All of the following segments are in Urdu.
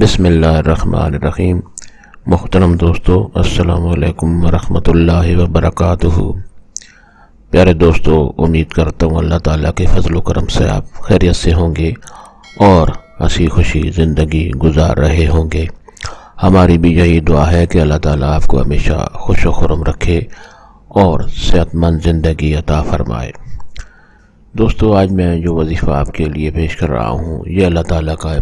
بسم اللہ الرحمن الرحیم۔ محترم دوستو، السلام علیکم ورحمۃ اللہ وبرکاتہ۔ پیارے دوستو، امید کرتا ہوں اللہ تعالیٰ کے فضل و کرم سے آپ خیریت سے ہوں گے اور ہنسی خوشی زندگی گزار رہے ہوں گے۔ ہماری بھی یہی دعا ہے کہ اللہ تعالیٰ آپ کو ہمیشہ خوش و خرم رکھے اور صحت مند زندگی عطا فرمائے۔ دوستو، آج میں جو وظیفہ آپ کے لیے پیش کر رہا ہوں یہ اللہ تعالیٰ کا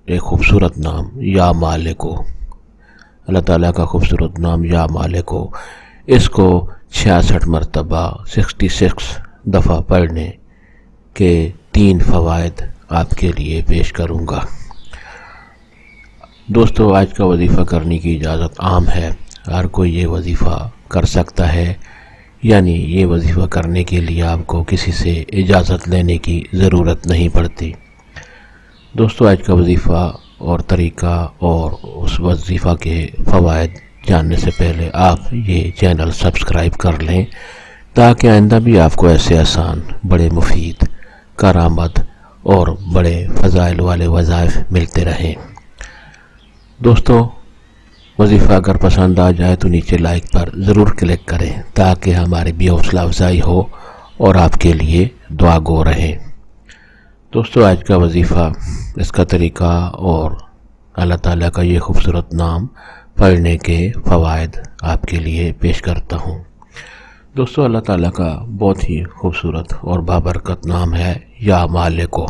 ایک خوبصورت نام یا مالکو، اللہ تعالیٰ کا خوبصورت نام یا مالکو، اس کو 66 مرتبہ 66 دفعہ پڑھنے کے 3 فوائد آپ کے لیے پیش کروں گا۔ دوستو، آج کا وظیفہ کرنے کی اجازت عام ہے، ہر کوئی یہ وظیفہ کر سکتا ہے، یعنی یہ وظیفہ کرنے کے لیے آپ کو کسی سے اجازت لینے کی ضرورت نہیں پڑتی۔ دوستو، آج کا وظیفہ اور طریقہ اور اس وظیفہ کے فوائد جاننے سے پہلے آپ یہ چینل سبسکرائب کر لیں تاکہ آئندہ بھی آپ کو ایسے آسان، بڑے مفید، کارآمد اور بڑے فضائل والے وظائف ملتے رہیں۔ دوستو، وظیفہ اگر پسند آ جائے تو نیچے لائک پر ضرور کلک کریں تاکہ ہماری بھی حوصلہ افزائی ہو اور آپ کے لیے دعا گو رہیں۔ دوستو، آج کا وظیفہ، اس کا طریقہ اور اللہ تعالیٰ کا یہ خوبصورت نام پڑھنے کے فوائد آپ کے لیے پیش کرتا ہوں۔ دوستو، اللہ تعالیٰ کا بہت ہی خوبصورت اور بابرکت نام ہے یا مالکو۔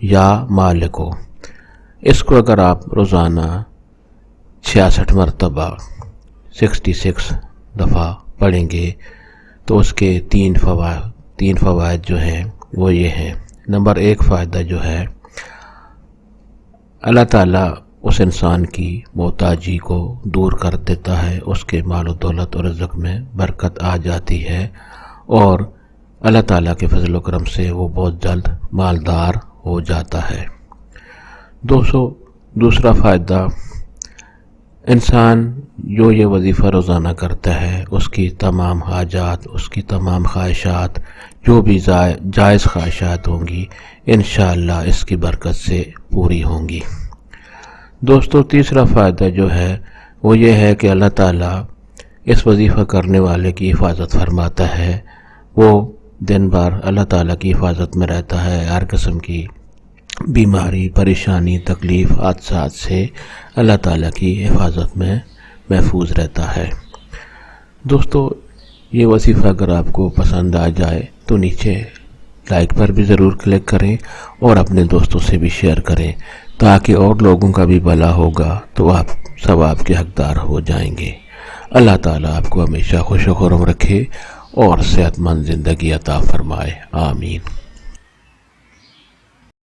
یا مالکو، اس کو اگر آپ روزانہ 66 مرتبہ 66 دفعہ پڑھیں گے تو اس کے 3 فوائد جو ہیں وہ یہ ہیں۔ نمبر 1 فائدہ جو ہے، اللہ تعالیٰ اس انسان کی محتاجی کو دور کر دیتا ہے، اس کے مال و دولت اور رزق میں برکت آ جاتی ہے اور اللہ تعالیٰ کے فضل و کرم سے وہ بہت جلد مالدار ہو جاتا ہے۔ دوسرا فائدہ، انسان جو یہ وظیفہ روزانہ کرتا ہے اس کی تمام حاجات، اس کی تمام خواہشات، جو بھی جائز خواہشات ہوں گی انشاءاللہ اس کی برکت سے پوری ہوں گی۔ دوستو، تیسرا فائدہ جو ہے وہ یہ ہے کہ اللہ تعالیٰ اس وظیفہ کرنے والے کی حفاظت فرماتا ہے، وہ دن بھر اللہ تعالیٰ کی حفاظت میں رہتا ہے، ہر قسم کی بیماری، پریشانی، تکلیف، حادثات سے اللہ تعالیٰ کی حفاظت میں محفوظ رہتا ہے۔ دوستو، یہ وظیفہ اگر آپ کو پسند آ جائے تو نیچے لائک پر بھی ضرور کلک کریں اور اپنے دوستوں سے بھی شیئر کریں تاکہ اور لوگوں کا بھی بھلا ہوگا تو آپ ثواب کے حقدار ہو جائیں گے۔ اللہ تعالیٰ آپ کو ہمیشہ خوش و خرم رکھے اور صحت مند زندگی عطا فرمائے، آمین۔